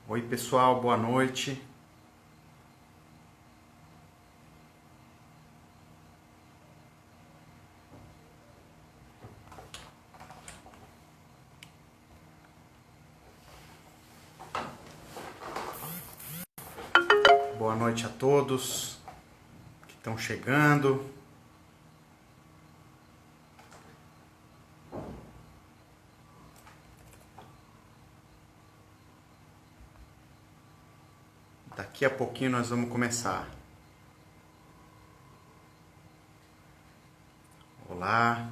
Oi, pessoal, boa noite. Boa noite a todos que estão chegando. Daqui a pouquinho nós vamos começar. Olá.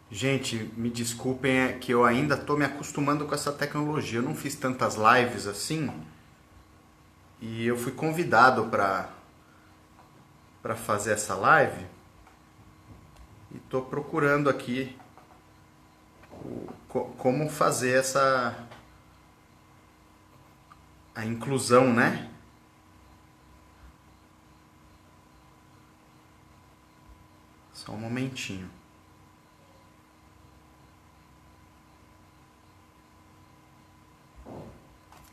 Gente, me desculpem, é que eu ainda estou me acostumando com essa tecnologia. Eu não fiz tantas lives assim e eu fui convidado para fazer essa live e estou procurando aqui como fazer a inclusão, né? Só um momentinho.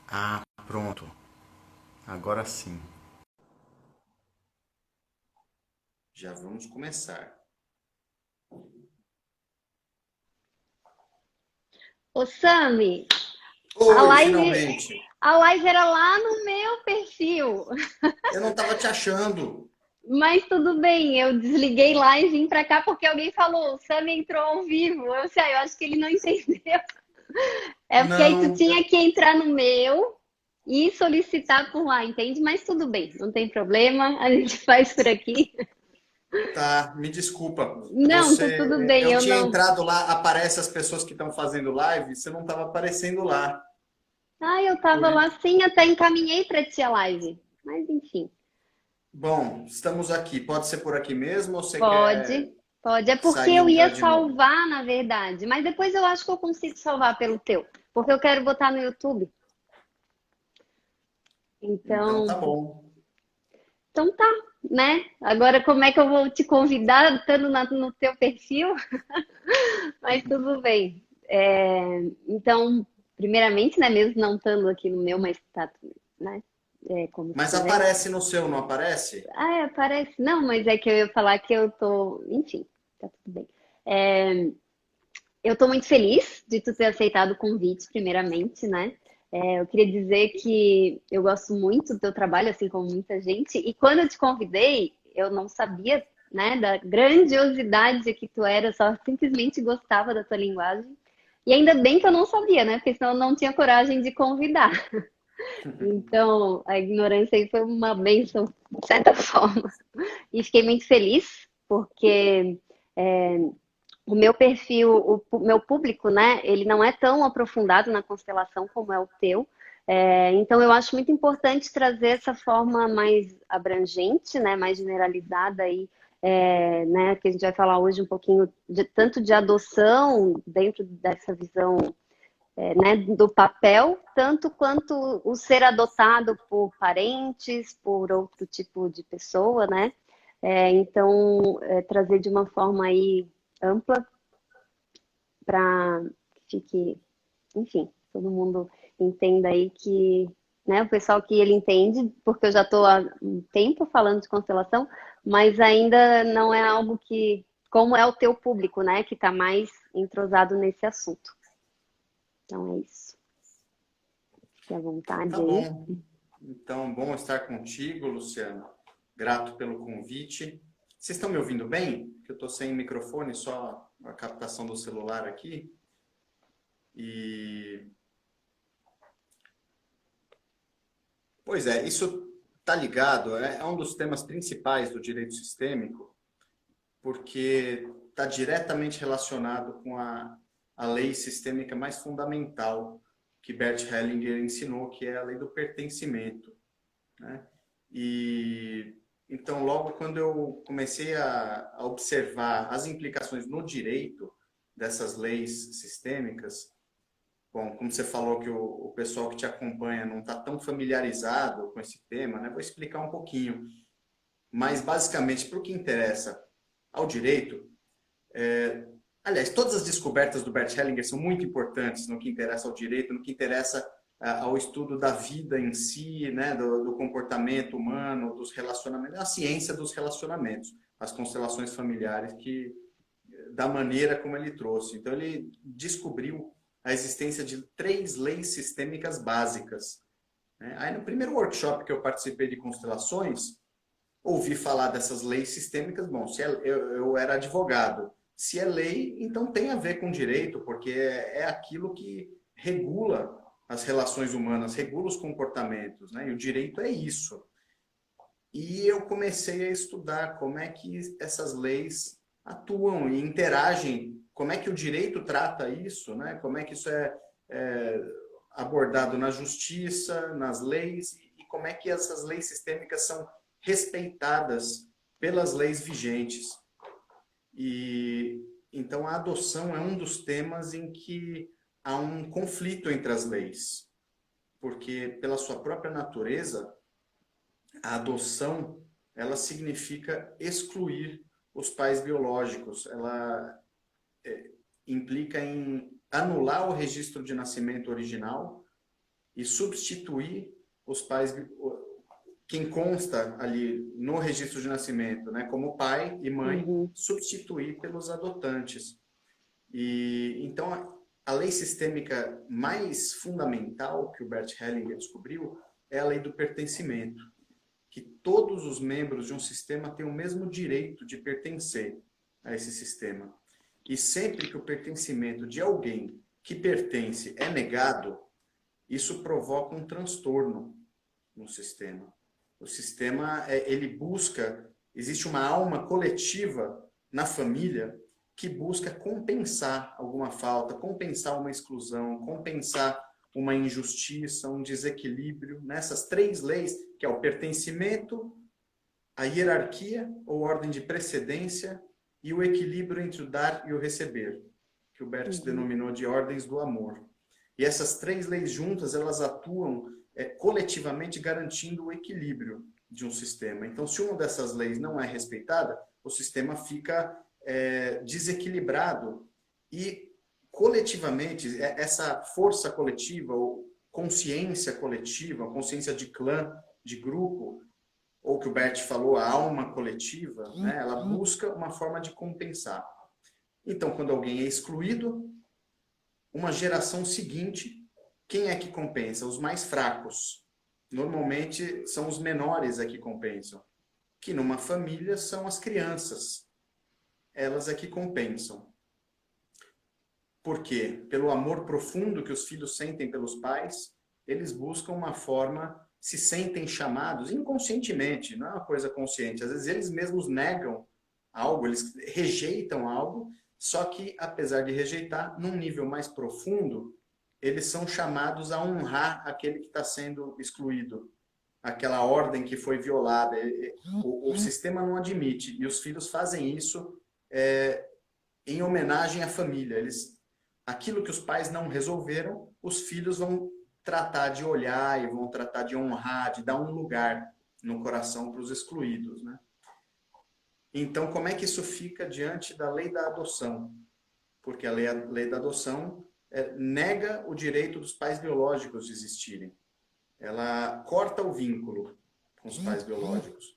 Ah, pronto. Agora sim. Já vamos começar. Ô, Sami, a Oi, live, finalmente. a live era lá no meu perfil, Eu não tava te achando. mas tudo bem, eu desliguei lá e vim pra cá porque alguém falou, o Sami entrou ao vivo. Eu acho que ele não entendeu. É porque aí tu Não, tinha que entrar no meu e solicitar por lá, entende? Mas tudo bem, não tem problema, a gente faz por aqui. tá, me desculpa. Não, tá tudo bem, Eu eu tinha não. entrado lá, aparece as pessoas que estão fazendo live, você não tava aparecendo lá. Ah, eu Por tava i- lá sim, até encaminhei pra ti a live. Mas enfim. Bom, estamos aqui. Pode ser por aqui mesmo ou você Pode, quer pode. É porque sair e eu ia entrar de novo? salvar, na verdade, mas depois eu acho que eu consigo salvar pelo teu, porque eu quero botar no YouTube. Então Então, tá bom. então tá, né? Agora como é que eu vou te convidar estando no teu perfil? Mas tudo bem. Então, primeiramente, né, mesmo não estando aqui no meu, mas tá, né? Como tu Mas quiser. aparece no seu, não aparece? Ah, parece. Não, mas é que eu ia falar que eu tô. Enfim, tá tudo bem. É, Eu estou muito feliz de tu ter aceitado o convite, primeiramente, né? Eu queria dizer que eu gosto muito do teu trabalho, assim como muita gente, e quando eu te convidei, eu não sabia, né, da grandiosidade que tu era, só simplesmente gostava da tua linguagem. E ainda bem que eu não sabia, né? Porque senão eu não tinha coragem de convidar. Então, a ignorância aí foi uma bênção, de certa forma. E fiquei muito feliz, porque o meu perfil, o meu público, né, ele não é tão aprofundado na constelação como é o teu. Então, eu acho muito importante trazer essa forma mais abrangente, né, mais generalizada aí, né, que a gente vai falar hoje um pouquinho tanto de adoção dentro dessa visão, né, do papel, tanto quanto o ser adotado por parentes, por outro tipo de pessoa, né? Então, trazer de uma forma aí ampla para que fique, enfim, todo mundo entenda aí que, né, o pessoal que ele entende, porque eu já estou há um tempo falando de constelação, mas ainda não é algo que, como é o teu público, né, que está mais entrosado nesse assunto. Então é isso. Fique à Então tá vontade aí. bom. Então, bom estar contigo, Luciano. Grato pelo convite. Vocês estão me ouvindo bem? Que eu estou sem microfone, só a captação do celular aqui. E, pois é, isso está ligado, é um dos temas principais do direito sistêmico, porque está diretamente relacionado com a lei sistêmica mais fundamental, que Bert Hellinger ensinou, que é a lei do pertencimento, né? E então, logo quando eu comecei a observar as implicações no direito dessas leis sistêmicas, bom, como você falou que o pessoal que te acompanha não está tão familiarizado com esse tema, né? Vou explicar um pouquinho. Mas, basicamente, para o que interessa ao direito, aliás, todas as descobertas do Bert Hellinger são muito importantes no que interessa ao direito, no que interessa ao estudo da vida em si, né, do comportamento humano, dos relacionamentos, a ciência dos relacionamentos, as constelações familiares, da maneira como ele trouxe. Então, ele descobriu a existência de 3 leis sistêmicas básicas, né? Aí, no primeiro workshop que eu participei de constelações, ouvi falar dessas leis sistêmicas. Bom, eu era advogado. Se é lei, então tem a ver com direito, porque é aquilo que regula as relações humanas, regula os comportamentos, né? E o direito é isso. E eu comecei a estudar como é que essas leis atuam e interagem, como é que o direito trata isso, né? Como é que isso é abordado na justiça, nas leis, e como é que essas leis sistêmicas são respeitadas pelas leis vigentes. E então a adoção é um dos temas em que há um conflito entre as leis, porque pela sua própria natureza, a adoção, ela significa excluir os pais biológicos. Ela implica em anular o registro de nascimento original e substituir os pais, quem consta ali no registro de nascimento, né, como pai e mãe, substituir pelos adotantes. E então a lei sistêmica mais fundamental que o Bert Hellinger descobriu é a lei do pertencimento, que todos os membros de um sistema têm o mesmo direito de pertencer a esse sistema. E sempre que o pertencimento de alguém que pertence é negado, isso provoca um transtorno no sistema. O sistema, ele busca, existe uma alma coletiva na família que busca compensar alguma falta, compensar uma exclusão, compensar uma injustiça, um desequilíbrio, nessas 3 leis, que é o pertencimento, a hierarquia ou ordem de precedência e o equilíbrio entre o dar e o receber, que o Bert denominou de ordens do amor. E essas 3 leis juntas, elas atuam coletivamente garantindo o equilíbrio de um sistema. Então, se uma dessas leis não é respeitada, o sistema fica desequilibrado e coletivamente, essa força coletiva ou consciência coletiva, consciência de clã, de grupo, ou que o Bert falou, a alma coletiva, né, ela busca uma forma de compensar. Então, quando alguém é excluído, uma geração seguinte, quem é que compensa? Os mais fracos. Normalmente são os menores que compensam, que numa família são as crianças. Elas é que compensam. Por quê? Pelo amor profundo que os filhos sentem pelos pais, eles buscam uma forma, se sentem chamados inconscientemente, não é uma coisa consciente. Às vezes eles mesmos negam algo, eles rejeitam algo, só que, apesar de rejeitar, num nível mais profundo, eles são chamados a honrar aquele que está sendo excluído, aquela ordem que foi violada. O sistema não admite, e os filhos fazem isso em homenagem à família. Aquilo que os pais não resolveram, os filhos vão tratar de olhar e vão tratar de honrar, de dar um lugar no coração para os excluídos, né? Então, como é que isso fica diante da lei da adoção? Porque a lei da adoção nega o direito dos pais biológicos de existirem. Ela corta o vínculo com os pais biológicos.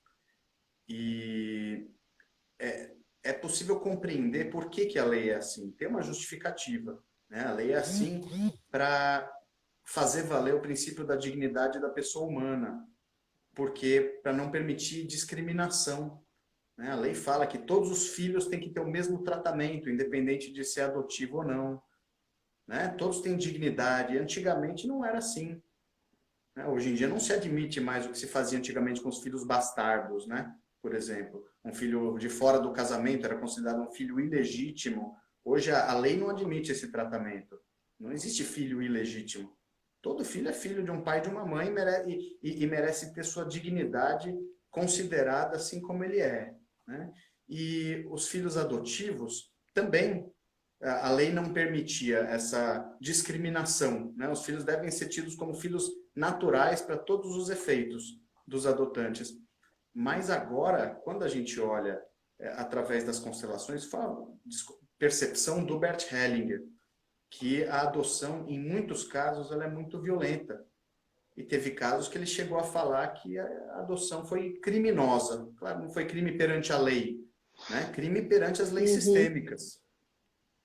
E é possível compreender por que a lei é assim. Tem uma justificativa, né? A lei é assim para fazer valer o princípio da dignidade da pessoa humana, porque para não permitir discriminação, né? A lei fala que todos os filhos têm que ter o mesmo tratamento, independente de ser adotivo ou não, né? Todos têm dignidade. Antigamente não era assim, né? Hoje em dia não se admite mais o que se fazia antigamente com os filhos bastardos, né? Por exemplo, um filho de fora do casamento era considerado um filho ilegítimo. Hoje a lei não admite esse tratamento. Não existe filho ilegítimo. Todo filho é filho de um pai e de uma mãe e merece ter sua dignidade considerada assim como ele é, né? E os filhos adotivos também, a lei não permitia essa discriminação, né? Os filhos devem ser tidos como filhos naturais para todos os efeitos dos adotantes. Mas agora, quando a gente olha através das constelações, fala, percepção do Bert Hellinger, que a adoção, em muitos casos, ela é muito violenta. E teve casos que ele chegou a falar que a adoção foi criminosa. Claro, não foi crime perante a lei, né? Crime perante as leis Uhum. sistêmicas.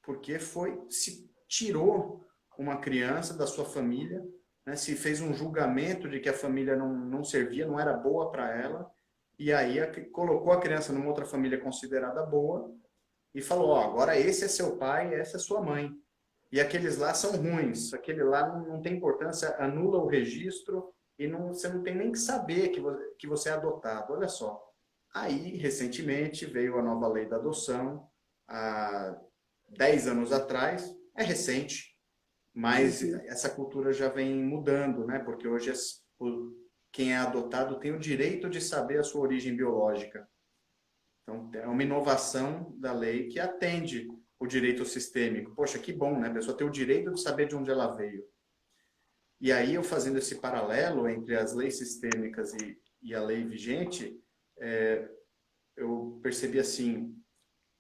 Porque se tirou uma criança da sua família, né? Se fez um julgamento de que a família não servia, não era boa para ela, e aí colocou a criança numa outra família considerada boa e falou, ó, agora esse é seu pai, essa é sua mãe. E aqueles lá são ruins, aquele lá não tem importância, anula o registro e você não tem nem que saber que você é adotado. Olha só. Aí, recentemente, veio a nova lei da adoção, há 10 anos atrás, é recente, mas Uhum. essa cultura já vem mudando, né? Porque hoje quem é adotado tem o direito de saber a sua origem biológica. Então, é uma inovação da lei que atende o direito sistêmico. Poxa, que bom, né? A pessoa tem o direito de saber de onde ela veio. E aí, eu fazendo esse paralelo entre as leis sistêmicas e a lei vigente, eu percebi assim,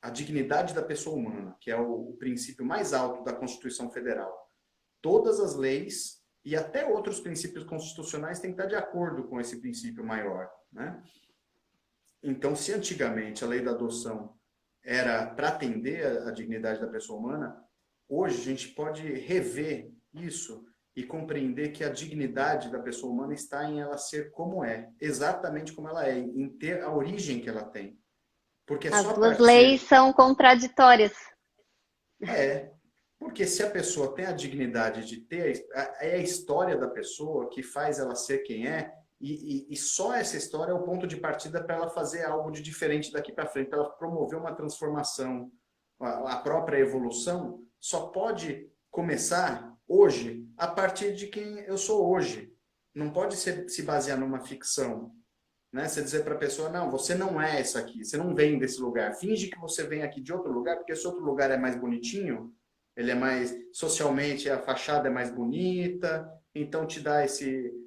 a dignidade da pessoa humana, que é o princípio mais alto da Constituição Federal. Todas as leis e até outros princípios constitucionais têm que estar de acordo com esse princípio maior, né? Então, se antigamente a lei da adoção era para atender a dignidade da pessoa humana, hoje a gente pode rever isso e compreender que a dignidade da pessoa humana está em ela ser como é, exatamente como ela é, em ter a origem que ela tem. Porque é As só a duas leis partir. são contraditórias. É, porque se a pessoa tem a dignidade de ter, é a história da pessoa que faz ela ser quem é, e só essa história é o ponto de partida para ela fazer algo de diferente daqui para frente, para ela promover uma transformação, a própria evolução, só pode começar hoje a partir de quem eu sou hoje. Não pode se basear numa ficção, né? Você dizer para a pessoa, não, você não é isso aqui, você não vem desse lugar. Finge que você vem aqui de outro lugar, porque esse outro lugar é mais bonitinho, ele é mais, socialmente, a fachada é mais bonita, então te dá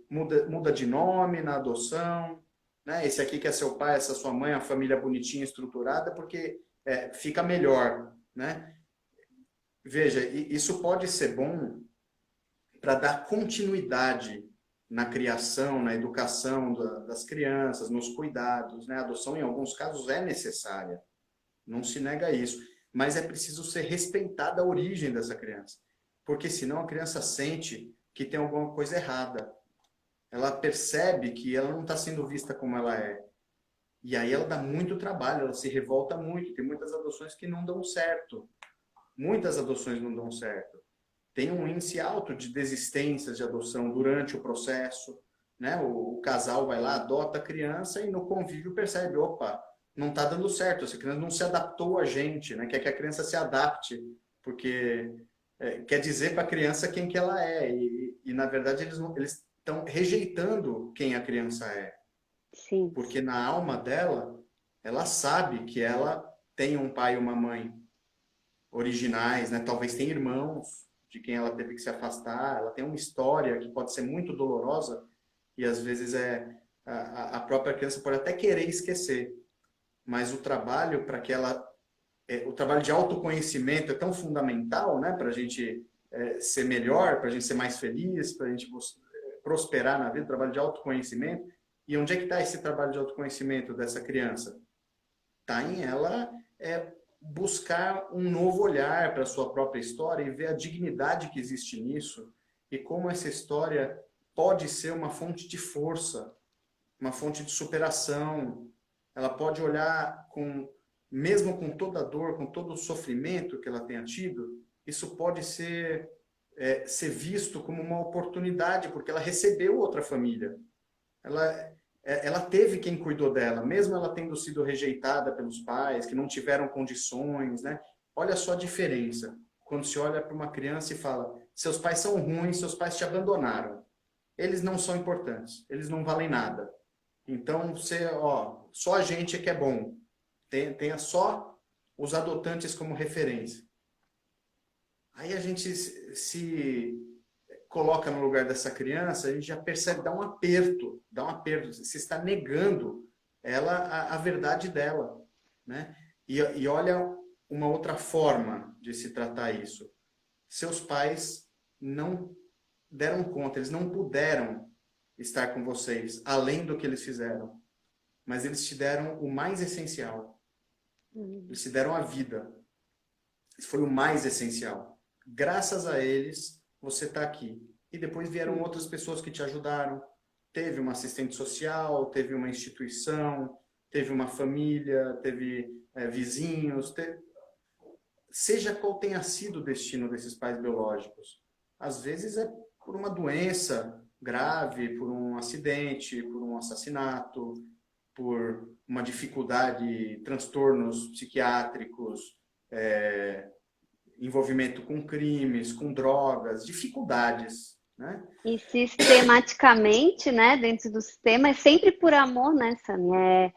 muda de nome na adoção, né? Esse aqui que é seu pai, essa sua mãe, a família bonitinha, estruturada, porque fica melhor, né? Veja, isso pode ser bom para dar continuidade na criação, na educação das crianças, nos cuidados, né? A adoção, em alguns casos, é necessária, não se nega isso, mas é preciso ser respeitada a origem dessa criança, porque senão a criança sente que tem alguma coisa errada, ela percebe que ela não está sendo vista como ela é, e aí ela dá muito trabalho, ela se revolta muito, tem muitas adoções que não dão certo, muitas adoções não dão certo, tem um índice alto de desistências de adoção durante o processo, né? O casal vai lá, adota a criança e no convívio percebe, opa, não está dando certo, essa criança não se adaptou a gente, né? Quer que a criança se adapte, porque quer dizer para a criança quem que ela é e na verdade eles estão rejeitando quem a criança é, Sim. porque na alma dela, ela sabe que ela tem um pai e uma mãe originais, né? Talvez tenha irmãos de quem ela teve que se afastar, ela tem uma história que pode ser muito dolorosa e às vezes a própria criança pode até querer esquecer, mas o trabalho para que ela o trabalho de autoconhecimento é tão fundamental, né, para a gente ser melhor, para a gente ser mais feliz, para a gente prosperar na vida, o trabalho de autoconhecimento. E onde é que está esse trabalho de autoconhecimento dessa criança? Está em ela buscar um novo olhar para a sua própria história e ver a dignidade que existe nisso e como essa história pode ser uma fonte de força, uma fonte de superação. Ela pode olhar mesmo com toda a dor, com todo o sofrimento que ela tenha tido, isso pode ser visto como uma oportunidade, porque ela recebeu outra família. Ela teve quem cuidou dela, mesmo ela tendo sido rejeitada pelos pais, que não tiveram condições, né? Olha só a diferença. Quando se olha para uma criança e fala, seus pais são ruins, seus pais te abandonaram. Eles não são importantes, eles não valem nada. Então, você, ó, só a gente é que é bom. Tenha só os adotantes como referência. Aí a gente se coloca no lugar dessa criança, a gente já percebe, dá um aperto. Você está negando ela a verdade dela, né? E olha uma outra forma de se tratar isso. Seus pais não deram conta, eles não puderam estar com vocês, além do que eles fizeram. Mas eles te deram o mais essencial. Eles te deram a vida. Isso foi o mais essencial. Graças a eles, você está aqui. E depois vieram outras pessoas que te ajudaram. Teve uma assistente social, teve uma instituição, teve uma família, teve vizinhos. Seja qual tenha sido o destino desses pais biológicos. Às vezes é por uma doença grave, por um acidente, por um assassinato, por uma dificuldade, transtornos psiquiátricos, envolvimento com crimes, com drogas, dificuldades, né? E sistematicamente, né, dentro do sistema, é sempre por amor, né, Sami?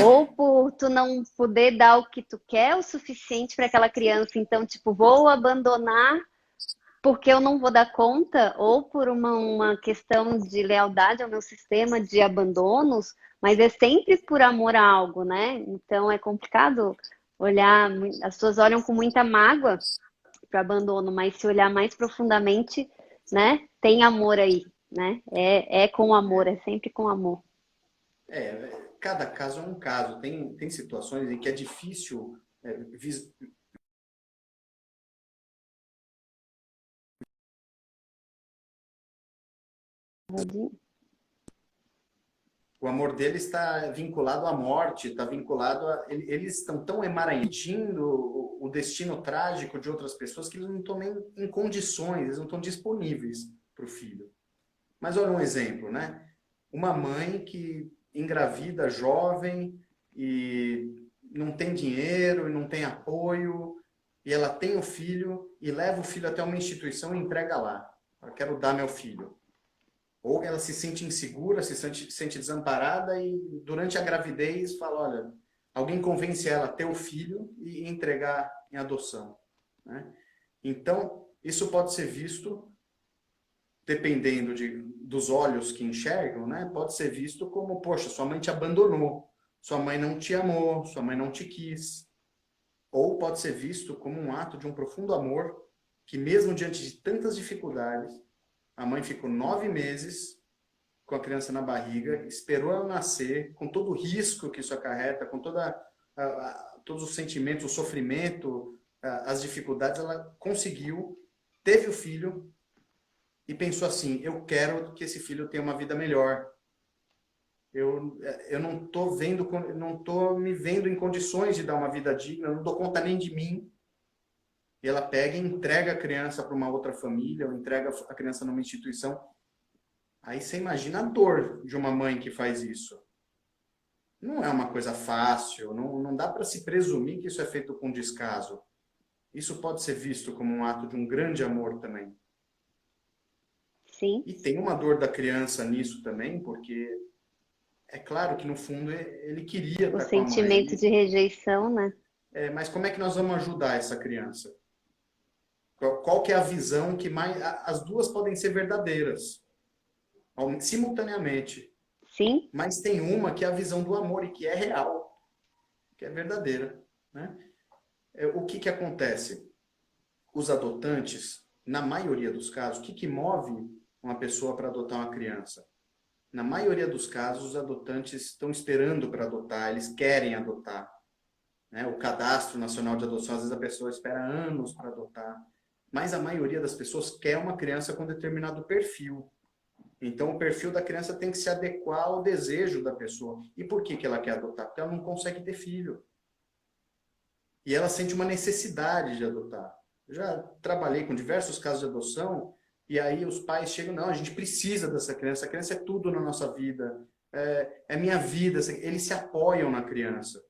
Ou por tu não poder dar o que tu quer o suficiente para aquela criança, então, tipo, vou abandonar porque eu não vou dar conta, ou por uma questão de lealdade ao meu sistema, de abandonos, mas é sempre por amor a algo, né? Então é complicado olhar, as pessoas olham com muita mágoa para abandono, mas se olhar mais profundamente, né, tem amor aí, né? É com amor, é sempre com amor. Cada caso é um caso. Tem situações em que é difícil o amor dele está vinculado à morte, está vinculado a... Eles estão tão emaranhando o destino trágico de outras pessoas que eles não estão nem em condições, eles não estão disponíveis para o filho. Mas olha um exemplo, né? Uma mãe que engravida jovem e não tem dinheiro, e não tem apoio, e ela tem o filho e leva o filho até uma instituição e entrega lá. Eu quero dar meu filho. Ou ela se sente insegura, se sente desamparada e durante a gravidez fala, olha, alguém convence ela a ter o filho e entregar em adoção, né? Então, isso pode ser visto, dependendo dos olhos que enxergam, né? Pode ser visto como, poxa, sua mãe te abandonou, sua mãe não te amou, sua mãe não te quis. Ou pode ser visto como um ato de um profundo amor que mesmo diante de tantas dificuldades, a mãe ficou 9 meses com a criança na barriga, esperou ela nascer, com todo o risco que isso acarreta, com todos os sentimentos, o sofrimento, as dificuldades, ela conseguiu, teve o filho e pensou assim, eu quero que esse filho tenha uma vida melhor. Eu não estou me vendo em condições de dar uma vida digna, eu não dou conta nem de mim. E ela pega e entrega a criança para uma outra família, ou entrega a criança numa instituição. Aí você imagina a dor de uma mãe que faz isso. Não é uma coisa fácil, não dá para se presumir que isso é feito com descaso. Isso pode ser visto como um ato de um grande amor também. Sim. E tem uma dor da criança nisso também, porque é claro que no fundo ele queria O estar com a mãe. sentimento de rejeição, né? Mas como é que nós vamos ajudar essa criança? Qual que é a visão que mais... As duas podem ser verdadeiras, simultaneamente. Sim. Mas tem uma que é a visão do amor e que é real, que é verdadeira, né? O que acontece? Os adotantes, na maioria dos casos, o que move uma pessoa para adotar uma criança? Na maioria dos casos, os adotantes estão esperando para adotar, eles querem adotar, né? O Cadastro Nacional de Adoção, às vezes a pessoa espera anos para adotar. Mas a maioria das pessoas quer uma criança com determinado perfil. Então, o perfil da criança tem que se adequar ao desejo da pessoa. E por que ela quer adotar? Porque ela não consegue ter filho. E ela sente uma necessidade de adotar. Eu já trabalhei com diversos casos de adoção, e aí os pais chegam, não, a gente precisa dessa criança, a criança é tudo na nossa vida, é minha vida. Eles se apoiam na criança.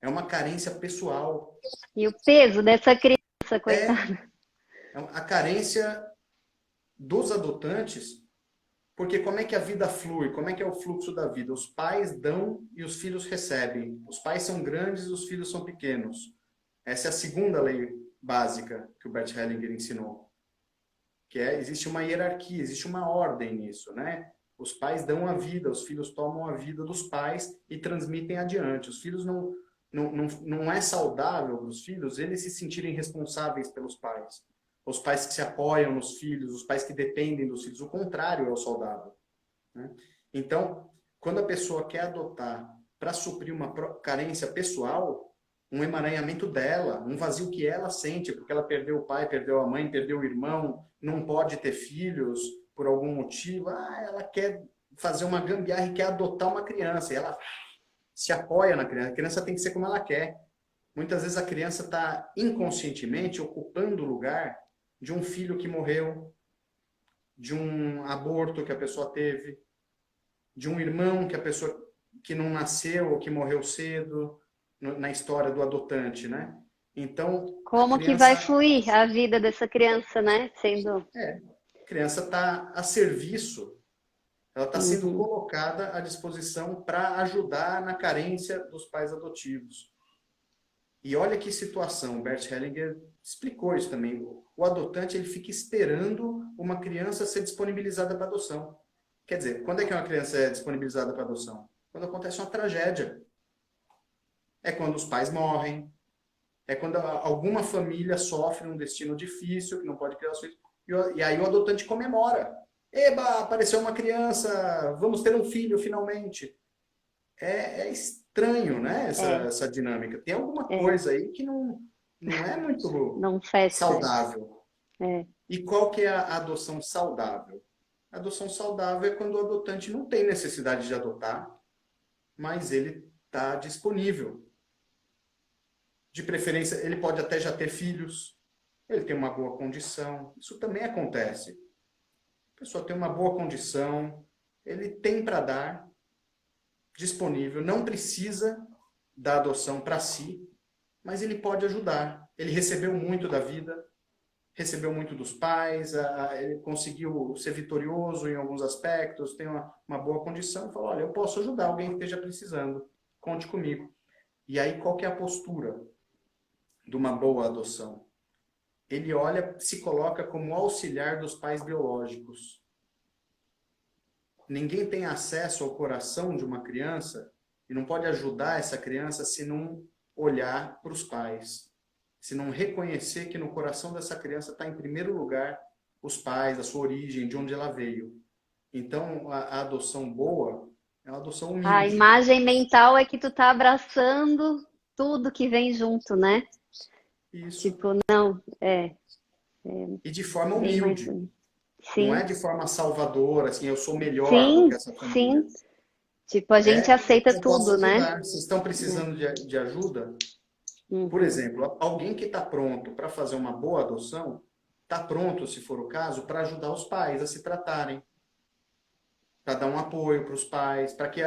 É uma carência pessoal. E o peso dessa criança, coitada. A carência dos adotantes, porque como é que a vida flui? Como é que é o fluxo da vida? Os pais dão e os filhos recebem. Os pais são grandes e os filhos são pequenos. Essa é a segunda lei básica que o Bert Hellinger ensinou. Que é, existe uma hierarquia, existe uma ordem nisso, né? Os pais dão a vida, os filhos tomam a vida dos pais e transmitem adiante. Os filhos não é saudável para os filhos eles se sentirem responsáveis pelos pais. Os pais que se apoiam nos filhos, os pais que dependem dos filhos. O contrário é o saudável, né? Então, quando a pessoa quer adotar para suprir uma carência pessoal, um emaranhamento dela, um vazio que ela sente, porque ela perdeu o pai, perdeu a mãe, perdeu o irmão, não pode ter filhos por algum motivo, ela quer fazer uma gambiarra e quer adotar uma criança, e ela se apoia na criança. A criança tem que ser como ela quer. Muitas vezes a criança está inconscientemente ocupando o lugar de um filho que morreu, de um aborto que a pessoa teve, de um irmão que a pessoa que não nasceu ou que morreu cedo, na história do adotante, né? Então, a Como que vai criança, fluir a vida dessa criança, né? Sendo. a criança está a serviço, ela está sendo Uhum. colocada à disposição para ajudar na carência dos pais adotivos. E olha que situação, o Bert Hellinger explicou isso também. O adotante ele fica esperando uma criança ser disponibilizada para adoção. Quer dizer, quando é que uma criança é disponibilizada para adoção? Quando acontece uma tragédia. É quando os pais morrem, é quando alguma família sofre um destino difícil, que não pode criar os filhos, e aí o adotante comemora. Eba, apareceu uma criança, vamos ter um filho finalmente. É estranho, né, É, essa dinâmica. Tem alguma é, coisa aí que não é muito não fecha. saudável. É. E qual que é a adoção saudável? A adoção saudável é quando o adotante não tem necessidade de adotar, mas ele está disponível. De preferência, ele pode até já ter filhos, ele tem uma boa condição. Isso também acontece. A pessoa tem uma boa condição, ele tem para dar, disponível, não precisa da adoção para si, mas ele pode ajudar. Ele recebeu muito da vida, recebeu muito dos pais, ele conseguiu ser vitorioso em alguns aspectos, tem uma boa condição, falou, olha, eu posso ajudar alguém que esteja precisando, conte comigo. E aí, qual que é a postura de uma boa adoção? Ele olha, se coloca como auxiliar dos pais biológicos. Ninguém tem acesso ao coração de uma criança e não pode ajudar essa criança se não olhar para os pais, se não reconhecer que no coração dessa criança está em primeiro lugar os pais, a sua origem, de onde ela veio. Então, a adoção boa é uma adoção A humilde. imagem mental é que tu tá abraçando tudo que vem junto, né? Isso. Tipo, não, E de forma bem mais humilde. bonito. Não é Sim, de forma salvadora, assim, eu sou melhor do que sim, essa família. sim. Tipo, a gente aceita Eu posso tudo, né? ajudar. Vocês estão precisando de ajuda? Por Uhum. exemplo, alguém que está pronto para fazer uma boa adoção, está pronto, se for o caso, para ajudar os pais a se tratarem, para dar um apoio para os pais, para que,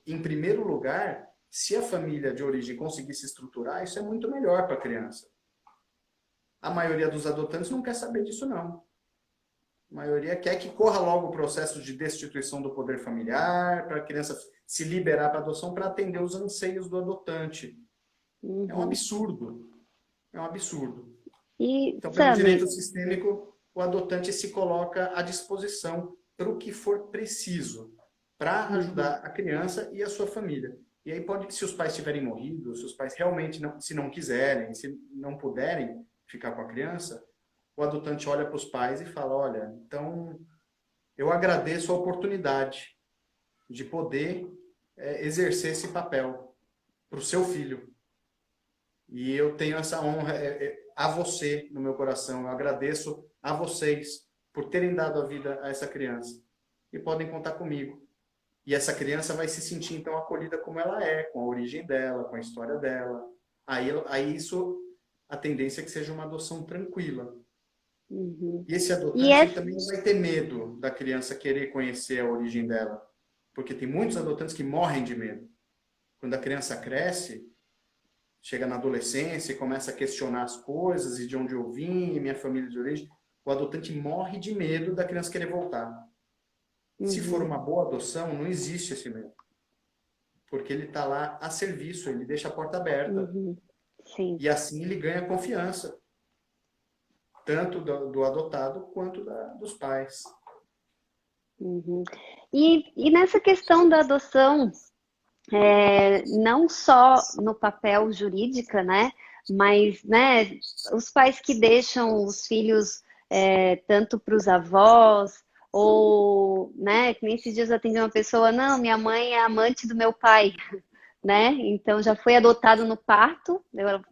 em primeiro lugar, se a família de origem conseguir se estruturar, isso é muito melhor para a criança. A maioria dos adotantes não quer saber disso, não. A maioria quer que corra logo o processo de destituição do poder familiar, para a criança se liberar para adoção, para atender os anseios do adotante. É um Uhum. absurdo. É um absurdo. E, Então, pelo Sami, direito sistêmico, o adotante se coloca à disposição para o que for preciso, para uhum. ajudar a criança e a sua família. E aí pode que, se os pais tiverem morrido, se os pais realmente não, se não quiserem, se não puderem ficar com a criança, o adotante olha para os pais e fala, olha, então eu agradeço a oportunidade de poder exercer esse papel para o seu filho. E eu tenho essa honra a você no meu coração. Eu agradeço a vocês por terem dado a vida a essa criança. E podem contar comigo. E essa criança vai se sentir, então, acolhida como ela é, com a origem dela, com a história dela. Aí isso, a tendência é que seja uma adoção tranquila. Uhum. E esse E adotante é, ele também não vai ter medo da criança querer conhecer a origem dela. Porque tem muitos adotantes que morrem de medo. Quando a criança cresce, chega na adolescência e começa a questionar as coisas e de onde eu vim, e minha família de origem. o adotante morre de medo da criança querer voltar. Se for Uhum. uma boa adoção, não existe esse medo. Porque ele está lá a serviço, ele deixa a porta aberta. Uhum. Sim. E assim ele ganha confiança, tanto do adotado quanto dos pais. Uhum. E nessa questão da adoção, não só no papel jurídica, né? Mas, né, os pais que deixam os filhos tanto para os avós, ou, né, que nesses dias eu atendi uma pessoa, não, minha mãe é amante do meu pai, né? Então já foi adotado no parto,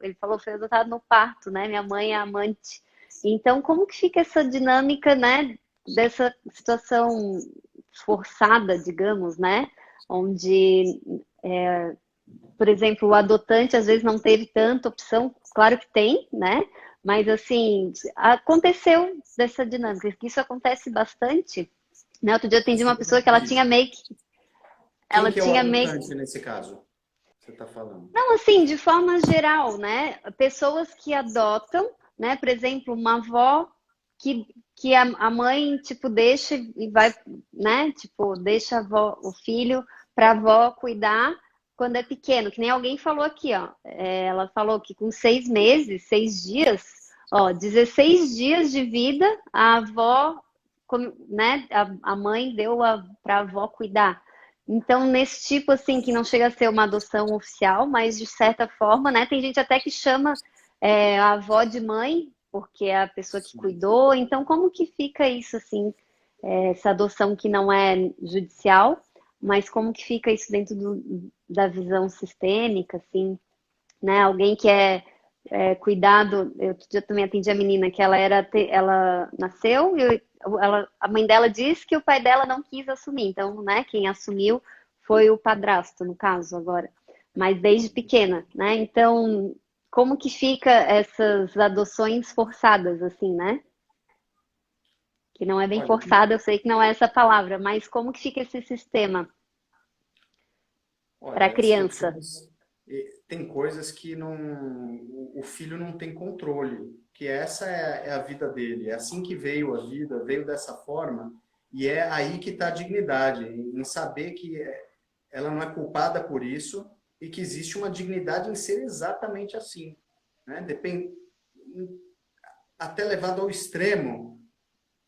ele falou, foi adotado no parto, né? Minha mãe é amante. Então, como que fica essa dinâmica, né, dessa situação forçada, digamos, né? Onde por exemplo, o adotante às vezes não teve tanta opção, claro que tem, né? Mas assim, aconteceu dessa dinâmica, que isso acontece bastante. Né? Outro dia eu atendi uma Assim, pessoa que ela tinha isso. meio que, Quem ela que é o tinha meio, adotante nesse caso? Você está falando? não assim, de forma geral, né? Pessoas que adotam, né? Por exemplo, uma avó que a mãe tipo deixa e vai, né? Tipo, deixa a avó, o filho para a avó cuidar quando é pequeno, que nem alguém falou aqui, ó. Ela falou que com 6 meses, 6 dias, ó, 16 dias de vida, a avó, né? A mãe deu para a avó cuidar. Então, nesse tipo assim, que não chega a ser uma adoção oficial, mas de certa forma, né? Tem gente até que chama a avó de mãe, porque é a pessoa que Sim. cuidou. Então, como que fica isso assim, essa adoção que não é judicial, mas como que fica isso dentro da visão sistêmica, assim, né? Alguém que cuidado, eu outro dia também atendi a menina que ela nasceu e a mãe dela disse que o pai dela não quis assumir, então, né, quem assumiu foi o padrasto, no caso, agora, mas desde pequena, né? Então, como que fica essas adoções forçadas, assim, né? Que não é bem Olha, forçada, eu sei que não é essa palavra, mas como que fica esse sistema para a olha, as criança? situações. Tem coisas que não, o filho não tem controle, que essa é a vida dele, é assim que veio a vida, veio dessa forma, e é aí que está a dignidade, em saber que ela não é culpada por isso e que existe uma dignidade em ser exatamente assim, né? Depende, até levado ao extremo,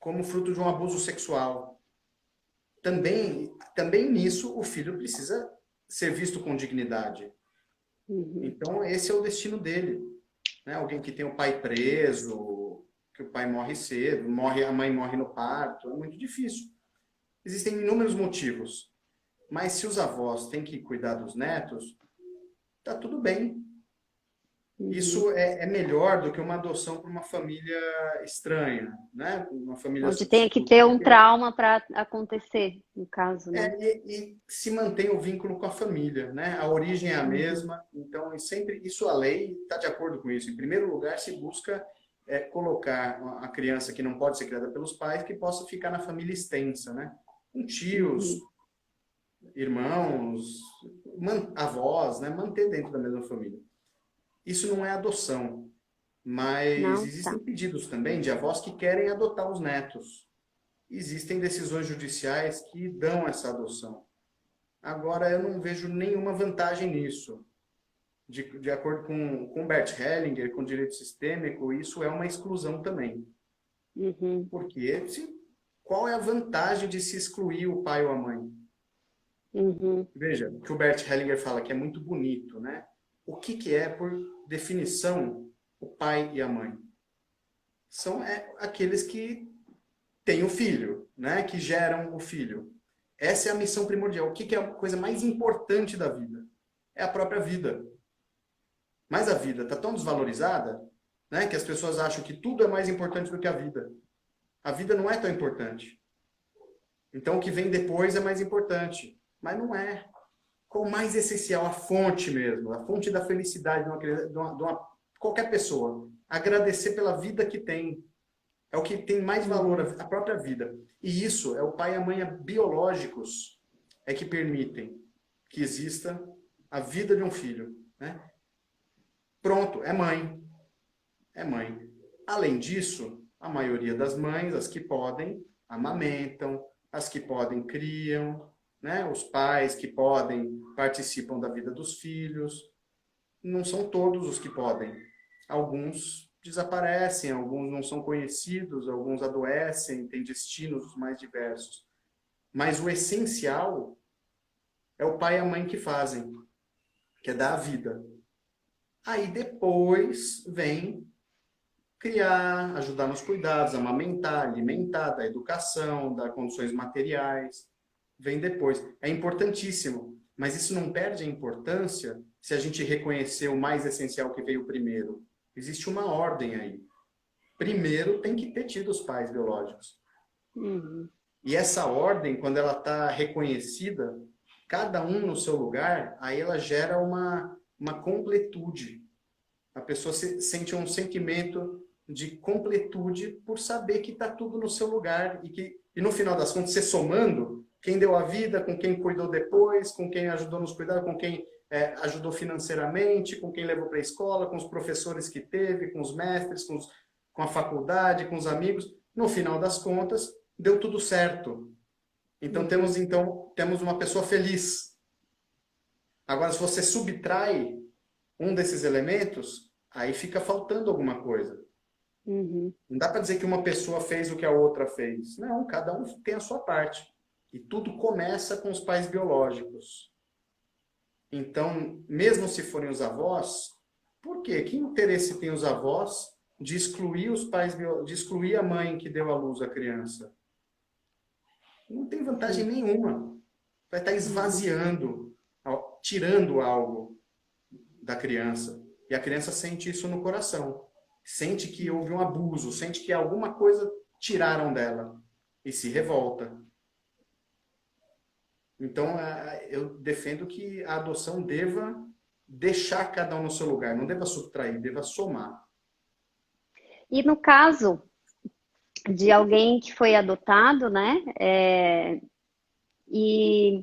como fruto de um abuso sexual. Também nisso o filho precisa ser visto com dignidade. Uhum, Então esse é o destino dele, né? Alguém que tem o pai preso, que o pai morre cedo, a mãe morre no parto, é muito difícil. Existem inúmeros motivos, mas se os avós têm que cuidar dos netos, tá tudo bem. uhum. Isso é melhor do que uma adoção para uma família estranha, né? Uma família Onde tenha que substituta. ter um Porque trauma para acontecer, no caso, né? e se mantém o vínculo com a família, né? A origem é a Uhum, mesma, então sempre isso a lei está de acordo com isso. Em primeiro lugar, se busca colocar a criança que não pode ser criada pelos pais que possa ficar na família extensa, né? Com tios, uhum, irmãos, avós, né? Manter dentro da mesma família. Isso não é adoção, mas não, existem tá. pedidos também de avós que querem adotar os netos. Existem decisões judiciais que dão essa adoção. Agora, eu não vejo nenhuma vantagem nisso. De acordo com Bert Hellinger, com direito sistêmico, isso é uma exclusão também. Uhum, Porque qual é a vantagem de se excluir o pai ou a mãe? uhum, Veja, o que o Bert Hellinger fala que é muito bonito, né? O que é, por definição, o pai e a mãe? São aqueles que têm o filho, né? Que geram o filho. Essa é a missão primordial. O que é a coisa mais importante da vida? É a própria vida. Mas a vida está tão desvalorizada, né, que as pessoas acham que tudo é mais importante do que a vida. A vida não é tão importante. Então o que vem depois é mais importante. Mas não é. Qual o mais essencial? A fonte mesmo. A fonte da felicidade de uma qualquer pessoa. Agradecer pela vida que tem. É o que tem mais valor, uhum, a própria vida. E isso é o pai e a mãe biológicos é que permitem que exista a vida de um filho. Né? Pronto, é mãe. É mãe. Além disso, A maioria das mães, as que podem, amamentam, as que podem, criam, né? Os pais que podem, participam da vida dos filhos. Não são todos os que podem. Alguns desaparecem, alguns não são conhecidos, alguns adoecem, têm destinos mais diversos. Mas o essencial é o pai e a mãe que fazem, que é dar a vida. Aí depois vem criar, ajudar nos cuidados, amamentar, alimentar, dar educação, dar condições materiais. Vem depois. É importantíssimo, mas isso não perde a importância se a gente reconhecer o mais essencial que veio primeiro. Existe uma ordem aí. Primeiro tem que ter tido os pais biológicos. Uhum. E essa ordem, quando ela está reconhecida, cada um no seu lugar, aí ela gera uma completude. A pessoa sente um sentimento de completude por saber que está tudo no seu lugar e no final das contas, você somando, quem deu a vida, com quem cuidou depois, com quem ajudou nos cuidados, com quem ajudou financeiramente, com quem levou para a escola, com os professores que teve, com os mestres, com a faculdade, com os amigos. No final das contas, deu tudo certo. Então, temos uma pessoa feliz. Agora, se você subtrai um desses elementos, aí fica faltando alguma coisa. Uhum. Não dá para dizer que uma pessoa fez o que a outra fez. Não, cada um tem a sua parte. E tudo começa com os pais biológicos. Então, mesmo se forem os avós, por quê? Que interesse tem os avós de excluir os pais, de excluir a mãe que deu à luz à criança? Não tem vantagem nenhuma. Vai estar esvaziando, tirando algo da criança. E a criança sente isso no coração. Sente que houve um abuso, sente que alguma coisa tiraram dela. E se revolta. Então, eu defendo que a adoção deva deixar cada um no seu lugar. Não deva subtrair, deva somar. E no caso de alguém que foi adotado, né? E,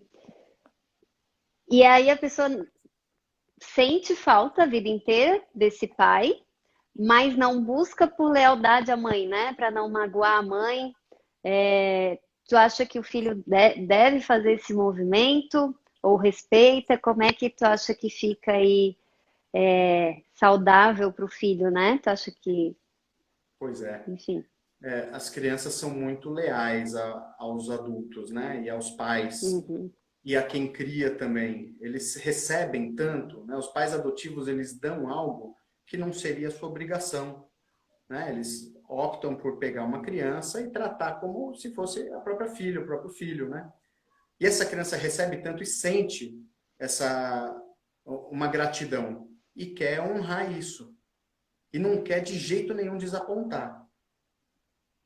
e aí a pessoa sente falta a vida inteira desse pai, mas não busca por lealdade à mãe, né? Para não magoar a mãe. Tu acha que o filho deve fazer esse movimento? Ou respeita? Como é que tu acha que fica aí saudável para o filho, né? Tu acha que, Pois é. enfim. As crianças são muito leais aos adultos, né? E aos pais. Uhum. E a quem cria também. Eles recebem tanto, né? Os pais adotivos, eles dão algo que não seria sua obrigação, né? Eles optam por pegar uma criança e tratar como se fosse a própria filha, o próprio filho, né? E essa criança recebe tanto e sente uma gratidão e quer honrar isso. E não quer de jeito nenhum desapontar.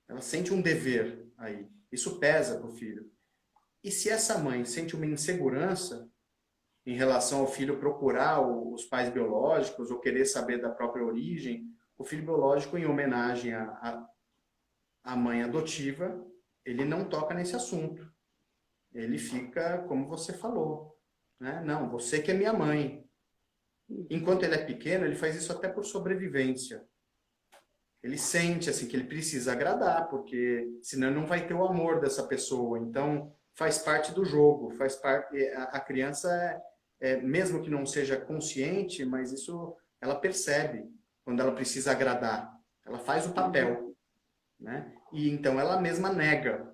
Ela sente um dever aí. Isso pesa para o filho. E se essa mãe sente uma insegurança em relação ao filho procurar os pais biológicos ou querer saber da própria origem, o filho biológico, em homenagem à mãe adotiva, ele não toca nesse assunto. Ele fica, como você falou, né? Não, você que é minha mãe. Enquanto ele é pequeno, ele faz isso até por sobrevivência. Ele sente assim que ele precisa agradar, porque senão não vai ter o amor dessa pessoa. Então, faz parte do jogo, faz parte. A criança, mesmo que não seja consciente, mas isso ela percebe quando ela precisa agradar. Ela faz o papel, né? E então ela mesma nega.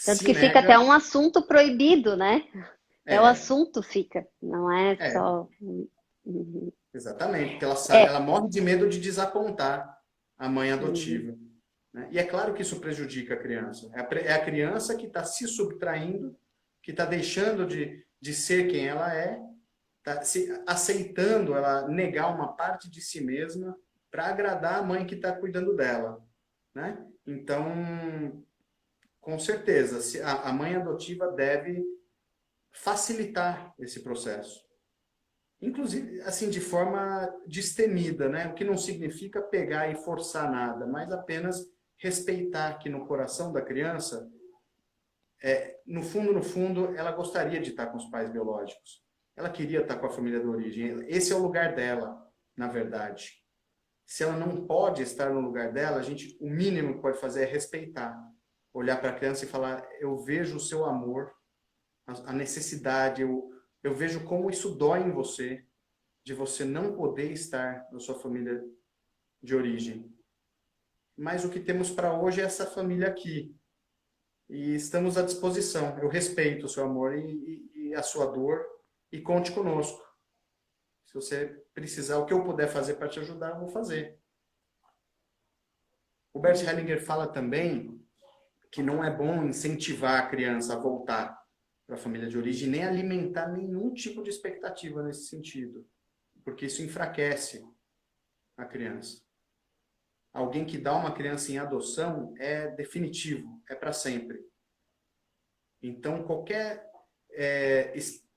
Tanto Se que fica nega, até um assunto proibido, né? Até o é, assunto fica, não é é, só. Uhum. exatamente, porque ela sabe, É. ela morre de medo de desapontar a mãe Uhum. adotiva. Né? E é claro que isso prejudica a criança. É a criança que está se subtraindo, que está deixando de ser quem ela é, está se aceitando ela negar uma parte de si mesma para agradar a mãe que está cuidando dela. Né? Então, com certeza, a mãe adotiva deve facilitar esse processo. Inclusive, assim, de forma destemida, né? O que não significa pegar e forçar nada, mas apenas respeitar que no coração da criança, no fundo, ela gostaria de estar com os pais biológicos. Ela queria estar com a família de origem. Esse é o lugar dela, na verdade. Se ela não pode estar no lugar dela, o mínimo que pode fazer é respeitar. Olhar para a criança e falar, eu vejo o seu amor, a necessidade, eu vejo como isso dói em você, de você não poder estar na sua família de origem. Mas o que temos para hoje é essa família aqui. E estamos à disposição. Eu respeito o seu amor e a sua dor e conte conosco. Se você precisar, o que eu puder fazer para te ajudar, eu vou fazer. O Bert Hellinger fala também que não é bom incentivar a criança a voltar para a família de origem, nem alimentar nenhum tipo de expectativa nesse sentido, porque isso enfraquece a criança. Alguém que dá uma criança em adoção é definitivo, é para sempre. Então, qualquer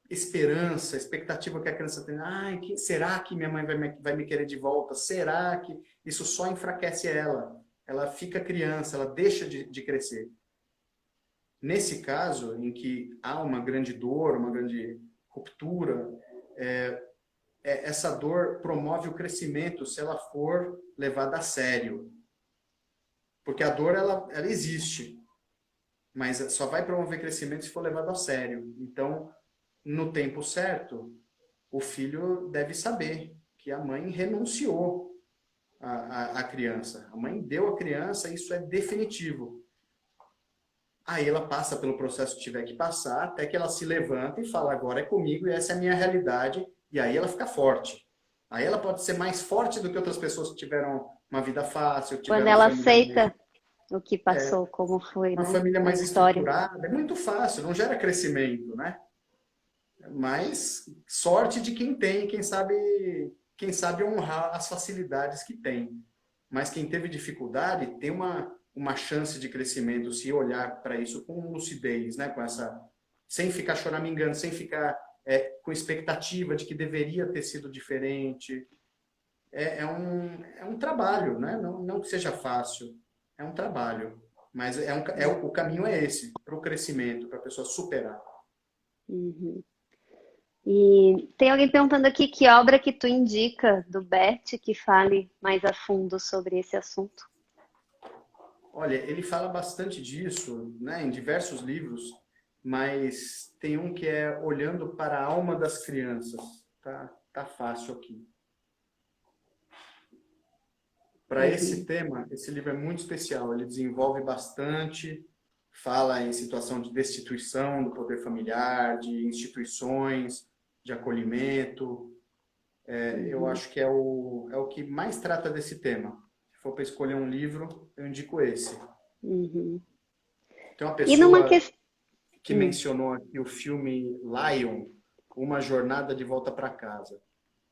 esperança, expectativa que a criança tem, será que minha mãe vai me querer de volta? Será que isso só enfraquece ela? Ela fica criança, ela deixa de crescer. Nesse caso, em que há uma grande dor, uma grande ruptura, essa dor promove o crescimento se ela for levada a sério. Porque a dor, ela existe, mas só vai promover crescimento se for levado a sério. Então, no tempo certo, o filho deve saber que a mãe renunciou à criança. A mãe deu a criança, isso é definitivo. Aí ela passa pelo processo que tiver que passar, até que ela se levanta e fala, agora é comigo e essa é a minha realidade. E aí ela fica forte. Aí ela pode ser mais forte do que outras pessoas que tiveram uma vida fácil, que Quando tiveram ela família mais, aceita o que passou, como foi, uma né? família A mais história. estruturada. É muito fácil, não gera crescimento, né? Mas sorte de quem tem, quem sabe honrar as facilidades que tem. Mas quem teve dificuldade tem uma chance de crescimento se olhar para isso com lucidez, né? Sem ficar choramingando, sem ficar com expectativa de que deveria ter sido diferente. É um trabalho, né? Não que seja fácil, é um trabalho. Mas o caminho é esse, para o crescimento, para a pessoa superar. Uhum. E tem alguém perguntando aqui que obra que tu indica do Bert que fale mais a fundo sobre esse assunto. Olha, ele fala bastante disso, né, em diversos livros, mas tem um que é Olhando para a Alma das Crianças. Tá fácil aqui. Para esse Uhum. tema, esse livro é muito especial. Ele desenvolve bastante, fala em situação de destituição do poder familiar, de instituições, de acolhimento. Eu Uhum. acho que é o que mais trata desse tema. Se for para escolher um livro, eu indico esse. Uhum. Tem uma E numa pessoa questão. que mencionou aqui o filme Lion, Uma Jornada de Volta para Casa.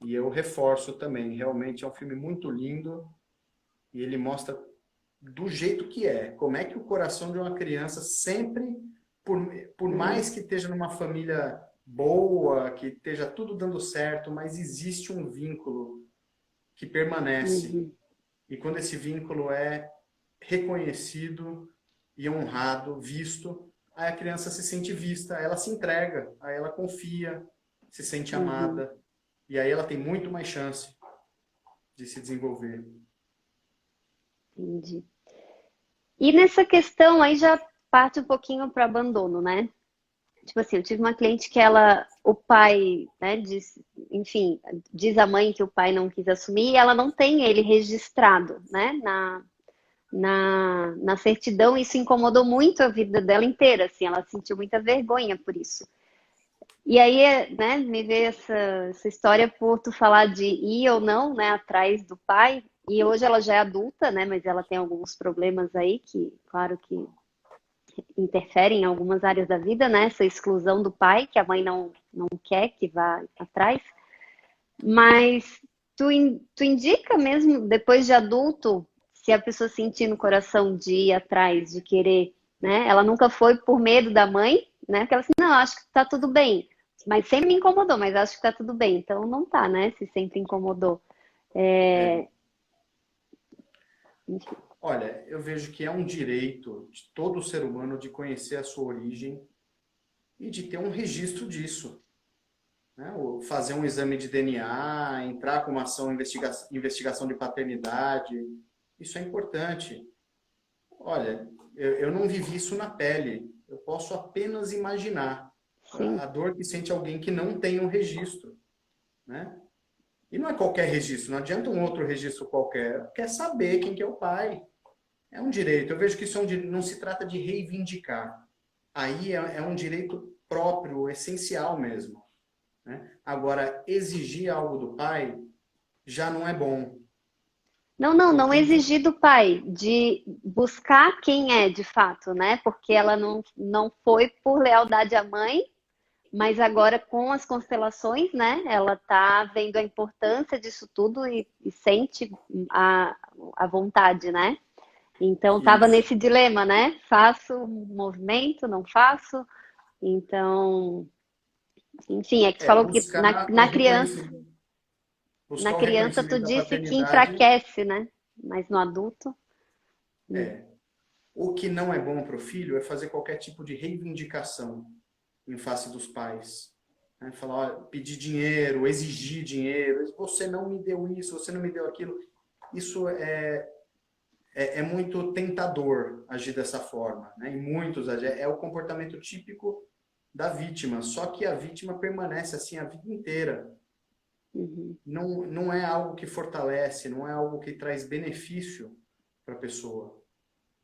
E eu reforço também, realmente é um filme muito lindo e ele mostra do jeito que é, como é que o coração de uma criança sempre, por mais que esteja numa família boa, que esteja tudo dando certo, mas existe um vínculo que permanece. Uhum. E quando esse vínculo é reconhecido e honrado, visto, aí a criança se sente vista, ela se entrega, aí ela confia, se sente Uhum. amada, e aí ela tem muito mais chance de se desenvolver. Entendi. E nessa questão aí já parte um pouquinho para abandono, né? Tipo assim, eu tive uma cliente que o pai, né, enfim, diz a mãe que o pai não quis assumir e ela não tem ele registrado, né, na certidão. Isso incomodou muito a vida dela inteira, assim, ela sentiu muita vergonha por isso. E aí, né, me veio essa história por tu falar de ir ou não, né, atrás do pai. E hoje ela já é adulta, né, mas ela tem alguns problemas aí que, claro que interferem em algumas áreas da vida, né? Essa exclusão do pai, que a mãe não quer que vá atrás. Mas tu indica mesmo, depois de adulto, se a pessoa sentir no coração de ir atrás, de querer, né? Ela nunca foi por medo da mãe, né? Porque ela assim, não, acho que tá tudo bem. Mas sempre me incomodou, mas acho que tá tudo bem. Então não tá, né? Se sempre incomodou. É, É, enfim. olha, eu vejo que é um direito de todo ser humano de conhecer a sua origem e de ter um registro disso. né? Fazer um exame de DNA, entrar com uma ação investigação de paternidade, isso é importante. Olha, eu não vivi isso na pele, eu posso apenas imaginar Sim. a dor que sente alguém que não tem um registro, né? E não é qualquer registro, não adianta um outro registro qualquer, quer saber quem que é o pai. É um direito, eu vejo que isso é não se trata de reivindicar. Aí é um direito próprio, essencial mesmo, né? Agora, exigir algo do pai já não é bom, Não porque exigir do pai, de buscar quem é de fato, né? Porque ela não foi por lealdade à mãe, mas agora com as constelações, né? Ela tá vendo a importância disso tudo e sente a, a vontade, né? Então tava isso nesse dilema, né? Faço um movimento, não faço? Então, enfim, é que tu é falou que buscar o reconhecimento, na buscar o criança tu reconhecimento da disse que paternidade. enfraquece, né? Mas no adulto, É, o que não é bom para o filho é fazer qualquer tipo de reivindicação em face dos pais. Né? Falar, ó, pedir dinheiro, exigir dinheiro, você não me deu isso, você não me deu aquilo. Isso é muito tentador agir dessa forma. Né? Em muitos, é o comportamento típico da vítima. Só que a vítima permanece assim a vida inteira. uhum, Não é algo que fortalece, não é algo que traz benefício para a pessoa.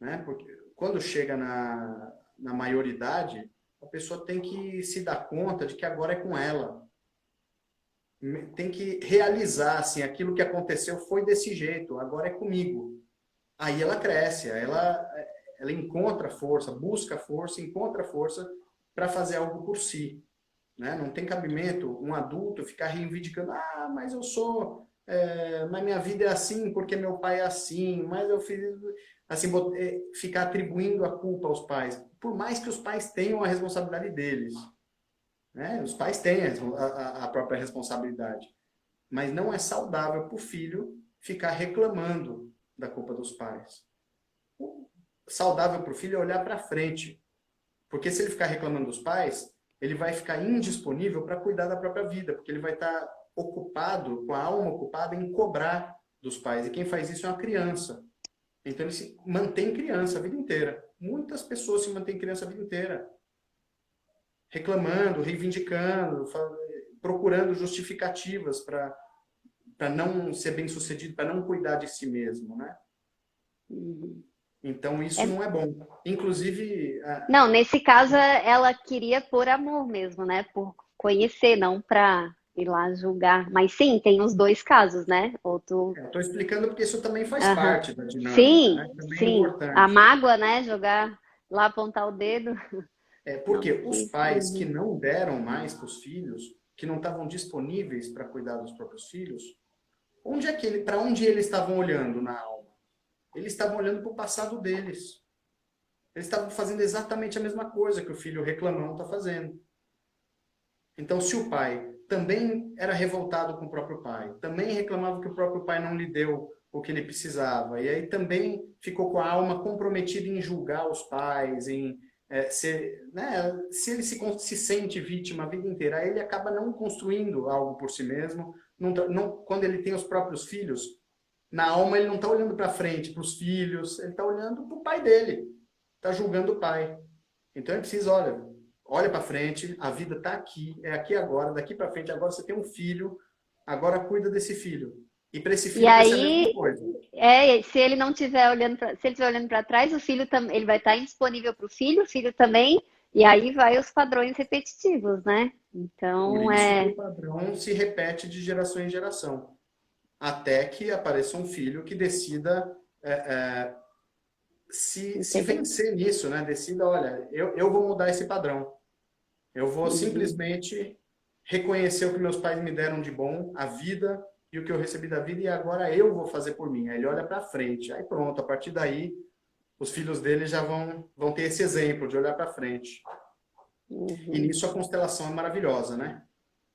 Né? Porque quando chega na maioridade, a pessoa tem que se dar conta de que agora é com ela. Tem que realizar, assim, aquilo que aconteceu foi desse jeito, agora é comigo. Aí ela cresce, ela encontra força, busca força, encontra força para fazer algo por si. Né? Não tem cabimento um adulto ficar reivindicando, mas eu sou, mas minha vida é assim porque meu pai é assim, mas eu fiz, assim, ficar atribuindo a culpa aos pais, por mais que os pais tenham a responsabilidade deles, né? Os pais têm a própria responsabilidade, mas não é saudável para o filho ficar reclamando da culpa dos pais. O saudável para o filho é olhar para frente, porque se ele ficar reclamando dos pais, ele vai ficar indisponível para cuidar da própria vida, porque ele vai estar ocupado, com a alma ocupada em cobrar dos pais. E quem faz isso é uma criança. Então ele se mantém criança a vida inteira. Muitas pessoas se mantêm criança a vida inteira. Reclamando, reivindicando, procurando justificativas para não ser bem sucedido, para não cuidar de si mesmo, né? uhum. Então isso É, não é bom. Inclusive, não, nesse caso ela queria por amor mesmo, né? Por conhecer, não pra ir lá julgar. Mas sim, tem os dois casos, né? Ou tu. estou explicando porque isso também faz Aham. parte da dinâmica, Sim, né? Também é sim. A importante. mágoa, né? Jogar lá, apontar o dedo. Não Porque os quis. pais que Uhum. não deram mais para os filhos, que não estavam disponíveis para cuidar dos próprios filhos, para onde eles estavam olhando na alma? Eles estavam olhando para o passado deles. Eles estavam fazendo exatamente a mesma coisa que o filho reclamão está fazendo. Então, se o pai também era revoltado com o próprio pai, também reclamava que o próprio pai não lhe deu o que ele precisava, e aí também ficou com a alma comprometida em julgar os pais, em ser, né, se ele se sente vítima a vida inteira, aí ele acaba não construindo algo por si mesmo. Quando ele tem os próprios filhos, na alma ele não está olhando para frente, para os filhos, ele está olhando para o pai dele, está julgando o pai. Então é preciso, olha para frente, a vida está aqui, é aqui agora, daqui para frente, agora você tem um filho, agora cuida desse filho. E para esse E filho vai ser a mesma aí, coisa. se ele não tiver olhando pra, se ele estiver olhando para trás, o filho também, ele vai estar indisponível para o filho também, e aí vai os padrões repetitivos, né? Por Então, isso que o padrão se repete de geração em geração, até que apareça um filho que decida se entendeu? vencer nisso, né? Decida, olha, eu vou mudar esse padrão. Eu vou Uhum. simplesmente reconhecer o que meus pais me deram de bom, a vida e o que eu recebi da vida, e agora eu vou fazer por mim. Aí ele olha para frente. Aí pronto, a partir daí, os filhos dele já vão ter esse exemplo de olhar para frente. E Uhum. nisso a constelação é maravilhosa, né?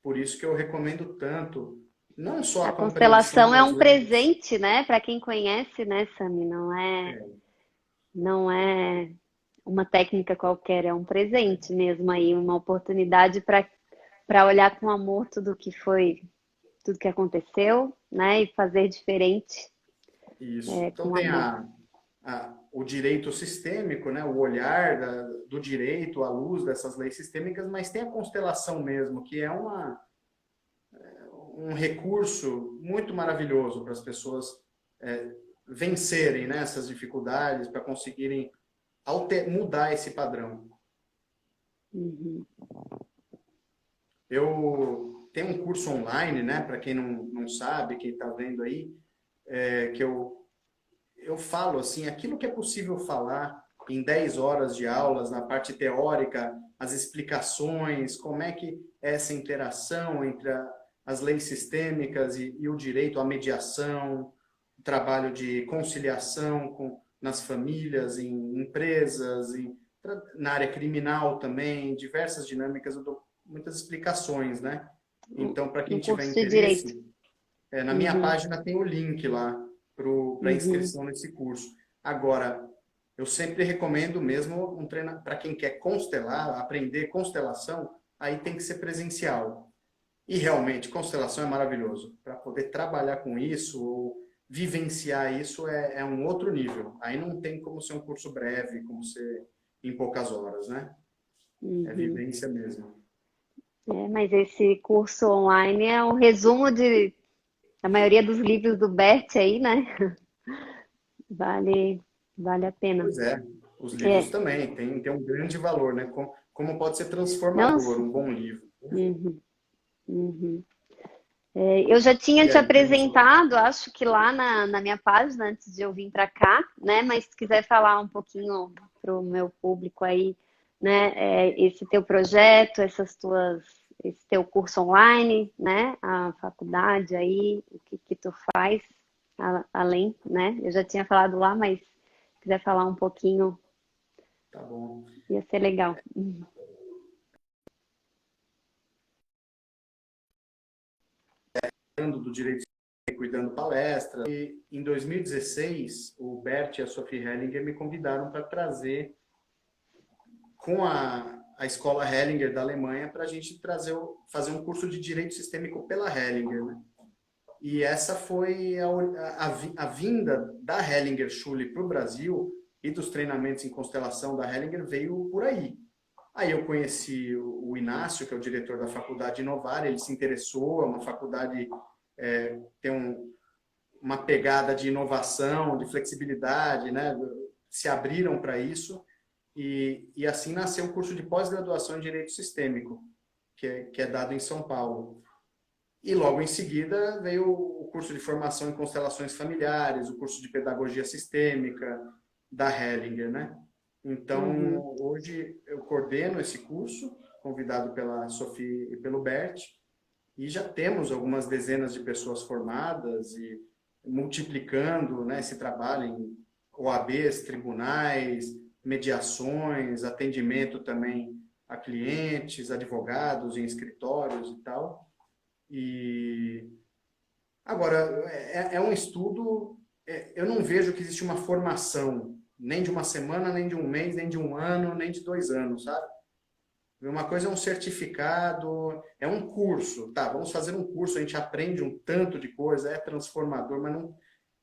Por isso que eu recomendo tanto, não só A a compreensão constelação é das um leis. presente, né? Para quem conhece, né, Sami? Não é uma técnica qualquer, é um presente mesmo aí, uma oportunidade para para olhar com amor tudo que foi, tudo que aconteceu, né? E fazer diferente, Isso. Então com tem amor. o direito sistêmico, né? O olhar do direito à luz dessas leis sistêmicas, mas tem a constelação mesmo, que é um recurso muito maravilhoso para as pessoas vencerem, né, essas dificuldades, para conseguirem mudar esse padrão. Uhum. Eu tenho um curso online, né, para quem não sabe, quem está vendo aí, que eu falo assim, aquilo que é possível falar em 10 horas de aulas, na parte teórica, as explicações, como é que é essa interação entre as leis sistêmicas e o direito à mediação, o trabalho de conciliação nas famílias, em empresas, na área criminal também, diversas dinâmicas, eu dou muitas explicações, né? Então, para Um quem tiver curso de direito. interesse, na minha Uhum. página tem o link lá para Uhum. inscrição nesse curso. Agora, eu sempre recomendo mesmo um treino para quem quer constelar, aprender constelação, aí tem que ser presencial. E realmente, constelação é maravilhoso. Para poder trabalhar com isso, ou vivenciar isso, é um outro nível. Aí não tem como ser um curso breve, como ser em poucas horas, né? É Uhum. vivência mesmo. Mas esse curso online é um resumo de a maioria dos livros do Bert aí, né? Vale, vale a pena. Pois é, os livros É, também tem um grande valor, né? Como pode ser não, transformador um bom livro. uhum, uhum. Eu já tinha E te aí, temos apresentado, acho que lá na minha página, antes de eu vir para cá, né? Mas se quiser falar um pouquinho para o meu público aí, né? Esse teu projeto, esse teu curso online, né? A faculdade aí, o que que tu faz além, né? Eu já tinha falado lá, mas se quiser falar um pouquinho, tá bom. ia ser legal. Falando do direito cuidando palestra. E em 2016, o Bert e a Sophie Hellinger me convidaram para trazer com a escola Hellinger da Alemanha para a gente fazer um curso de direito sistêmico pela Hellinger, né? E essa foi a vinda da Hellinger Schule para o Brasil e dos treinamentos em constelação da Hellinger veio por aí. Aí eu conheci o Inácio, que é o diretor da faculdade Inovar, ele se interessou, é uma faculdade, tem uma pegada de inovação, de flexibilidade, né? Se abriram para isso e assim nasceu o curso de pós-graduação em Direito Sistêmico, que é dado em São Paulo. E logo em seguida veio o curso de formação em constelações familiares, o curso de pedagogia sistêmica da Hellinger, né? Uhum, Então, hoje eu coordeno esse curso, convidado pela Sophie e pelo Bert, e já temos algumas dezenas de pessoas formadas e multiplicando, né, esse trabalho em OABs, tribunais, mediações, atendimento também a clientes, advogados em escritórios e tal. E agora, é um estudo, eu não vejo que existe uma formação, nem de uma semana, nem de um mês, nem de um ano, nem de 2 anos, sabe? Uma coisa é um certificado, é um curso, tá? Vamos fazer um curso, a gente aprende um tanto de coisa, é transformador, mas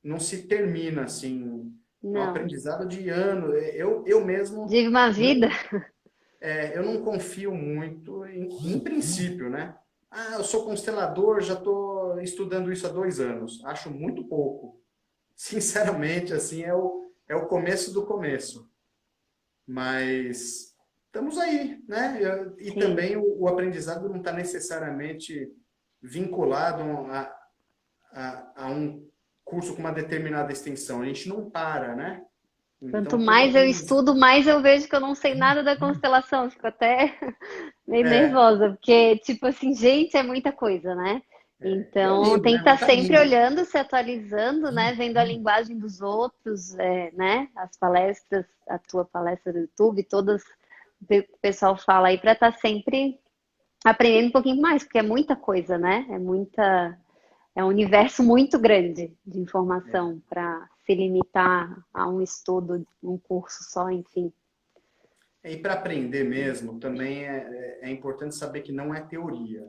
não se termina assim. É um não, aprendizado de ano. Eu mesmo vive uma vida. não, eu não confio muito em princípio, né? Ah, eu sou constelador, já estou estudando isso há 2 anos. Acho muito pouco. Sinceramente, assim, é o começo do começo. Mas estamos aí, né? E Sim. também o aprendizado não está necessariamente vinculado a um curso com uma determinada extensão. A gente não para, né? Quanto Então, todo mais eu aprendizado. estudo, mais eu vejo que eu não sei nada da constelação. Fico até meio nervosa, porque, tipo assim, gente, é muita coisa, né? E é Então, lindo, tem né? que estar Mas tá sempre lindo. olhando, se atualizando, né? Vendo a linguagem dos outros, né? As palestras, a tua palestra do YouTube, todas que o pessoal fala aí, para estar sempre aprendendo um pouquinho mais, porque é muita coisa, né? É um universo muito grande de informação para se limitar a um estudo, um curso só, enfim. E para aprender mesmo, também é importante saber que não é teoria,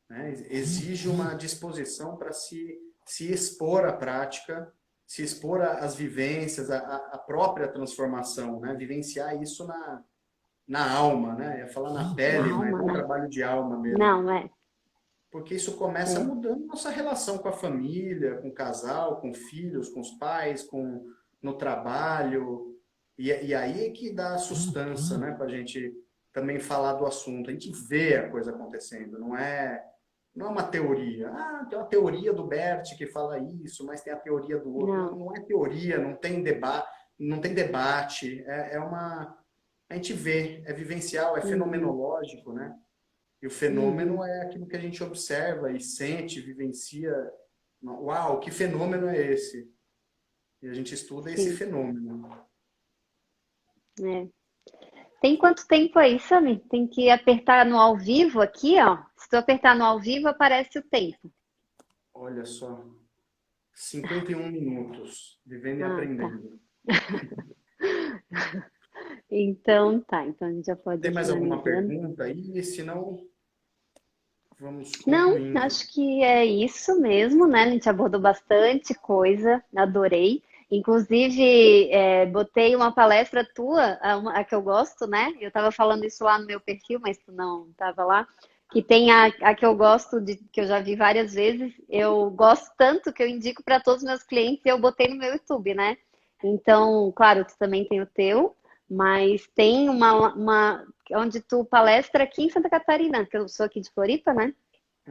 né? Exige uma disposição para se expor à prática, se expor às vivências, à própria transformação, né? Vivenciar isso na alma, né? Ia falar na Na pele, mas alma, é um né? trabalho de alma mesmo. Não, é. Porque isso começa É. mudando nossa relação com a família, com o casal, com filhos, com os pais, no trabalho. E aí é que dá a sustância, né? Para a gente também falar do assunto. A gente vê a coisa acontecendo, não é uma teoria. Ah, tem uma teoria do Bert que fala isso, mas tem a teoria do outro. Não, Não. não é teoria, não tem debate. A gente vê, é vivencial, é Uhum. fenomenológico, né? E o fenômeno Uhum. é aquilo que a gente observa e sente, vivencia. Uau, que fenômeno é esse? E a gente estuda esse Sim. fenômeno. É. Tem quanto tempo aí, Sami? Tem que apertar no ao vivo aqui, ó. Se tu apertar no ao vivo, aparece o tempo. Olha só, 51 minutos, vivendo e Ah, tá. aprendendo. Então tá. Então a gente já pode Tem ir mais alguma finalizando. pergunta aí? Se não, vamos Não, concluindo. acho que é isso mesmo, né? A gente abordou bastante coisa, adorei. Inclusive, botei uma palestra tua, a que eu gosto, né? Eu estava falando isso lá no meu perfil, mas tu não estava lá. Que tem a que eu gosto, que eu já vi várias vezes. Eu gosto tanto que eu indico para todos os meus clientes e eu botei no meu YouTube, né? Então, claro, tu também tem o teu, mas tem uma onde tu palestra aqui em Santa Catarina, que eu sou aqui de Floripa, né?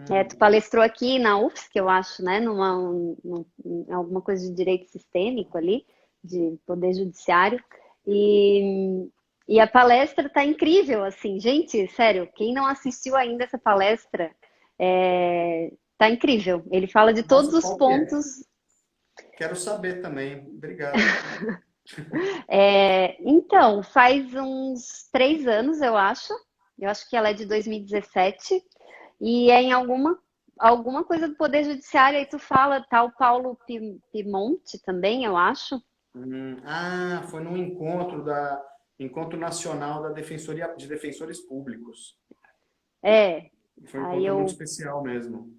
Tu Hum, palestrou aqui na UFSC, eu acho, né? Em alguma coisa de direito sistêmico ali, de poder judiciário. E, e a palestra tá incrível, assim. Gente, sério, quem não assistiu ainda essa palestra, tá incrível. Ele fala de todos nossa, os qual que é? pontos. Quero saber também. Obrigado. Então, faz uns 3 anos, eu acho. Eu acho que ela é de 2017. E é em alguma coisa do Poder Judiciário, aí tu fala, tal Paulo Pimonte também, eu acho. Foi num Encontro Nacional de Defensores Públicos. É, Foi um aí encontro muito eu especial mesmo.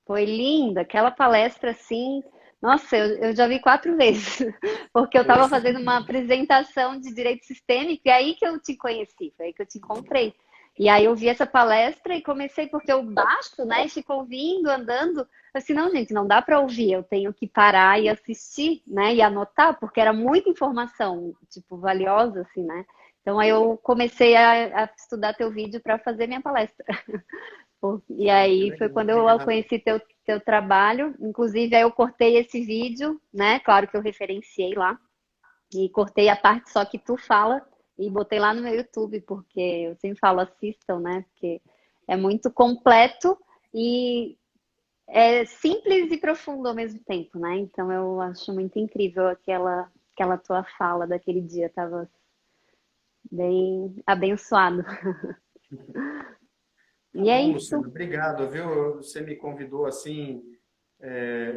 foi linda, aquela palestra assim. Nossa, eu já vi 4 vezes, porque eu estava Poxa, fazendo uma apresentação de direito sistêmico, e é aí que eu te conheci, foi aí que eu te encontrei. E aí eu vi essa palestra e comecei, porque eu baixo, né, e fico ouvindo, andando. Assim, não, gente, não dá para ouvir, eu tenho que parar e assistir, né, e anotar, porque era muita informação, tipo, valiosa, assim, né. Então aí eu comecei a estudar teu vídeo para fazer minha palestra. E que aí foi legal, quando eu obrigado. conheci teu trabalho. Inclusive, aí eu cortei esse vídeo, né? Claro que eu referenciei lá. E cortei a parte só que tu fala e botei lá no meu YouTube, porque eu sempre falo, assistam, né? Porque é muito completo e é simples e profundo ao mesmo tempo, né? Então eu acho muito incrível aquela tua fala daquele dia. Tava bem abençoado. Tá E é bom, isso. Luciano, obrigado, viu? Você me convidou assim,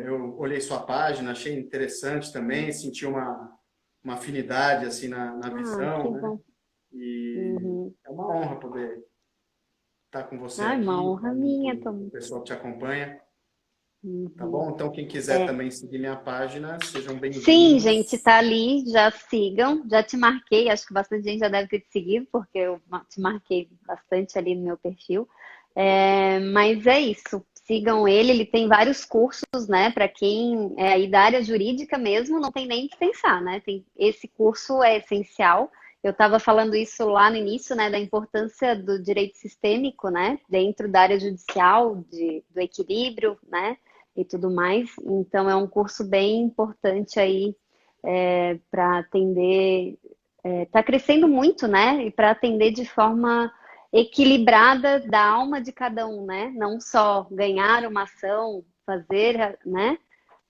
eu olhei sua página, achei interessante também, senti uma afinidade assim na Ah, que visão, né? bom. E Uhum. é uma honra poder estar com você Ai, uma aqui, honra com minha, o Tom. pessoal que te acompanha, tá Uhum. bom? Então, quem quiser É. também seguir minha página, sejam Sim, gente, bem-vindos. tá ali, já sigam, já te marquei, acho que bastante gente já deve ter te seguido, porque eu te marquei bastante ali no meu perfil. Mas é isso, sigam ele tem vários cursos, né, para quem é aí da área jurídica mesmo, não tem nem que pensar, né, esse curso é essencial. Eu estava falando isso lá no início, né, da importância do direito sistêmico, né, dentro da área judicial, do equilíbrio, né, e tudo mais. Então, é um curso bem importante aí para atender. Está crescendo muito, né? E para atender de forma equilibrada da alma de cada um, né? Não só ganhar uma ação, fazer, né?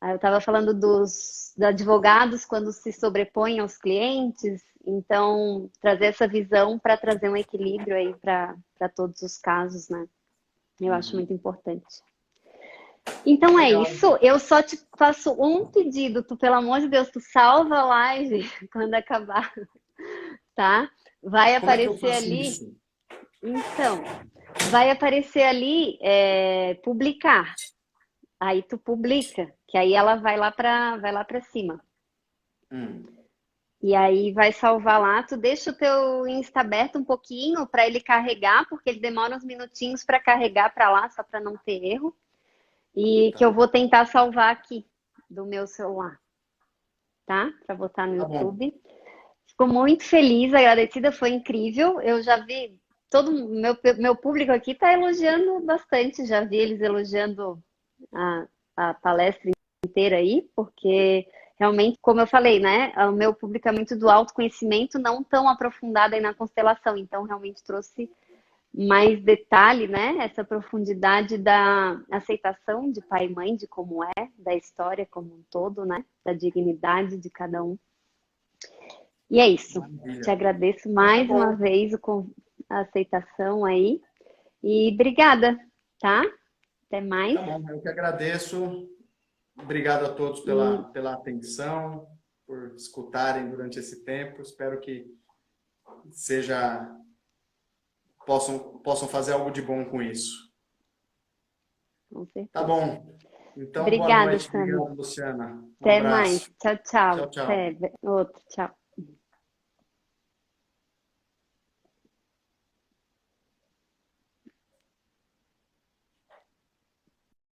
Eu estava falando dos advogados quando se sobrepõem aos clientes, então trazer essa visão para trazer um equilíbrio aí para todos os casos, né? Eu acho Uhum. muito importante. Então é Legal. isso. Eu só te faço um pedido. Tu, pelo amor de Deus, tu salva a live quando acabar, tá? vai Como é que eu aparecer faço ali. isso? Então, vai aparecer ali publicar. Aí tu publica, que aí ela vai lá para cima. Hum, E aí vai salvar lá, tu deixa o teu Insta aberto um pouquinho para ele carregar, porque ele demora uns minutinhos para carregar para lá, só para não ter erro. E que eu tá. vou tentar salvar aqui do meu celular, tá? Para botar no Tá bom. YouTube. Fico muito feliz, agradecida, foi incrível. Eu já vi todo meu público aqui está elogiando bastante, já vi eles elogiando a, a palestra inteira aí, porque realmente, como eu falei, né, o meu público é muito do autoconhecimento, não tão aprofundado aí na constelação, então realmente trouxe mais detalhe, né, essa profundidade da aceitação de pai e mãe, de como é, da história como um todo, né, da dignidade de cada um. E é isso. Te Maravilha. agradeço Então tá mais uma bom. vez a aceitação aí e obrigada, tá? Até mais. Tá bom. Eu que agradeço. Obrigado a todos E pela atenção, por escutarem durante esse tempo. Espero que seja possam fazer algo de bom com isso. com Tá certeza. bom. Então, boa Obrigada, noite. Sami. Obrigado, Luciana. Um Até mais. abraço. Tchau, tchau. Tchau, tchau. Até outro. Tchau.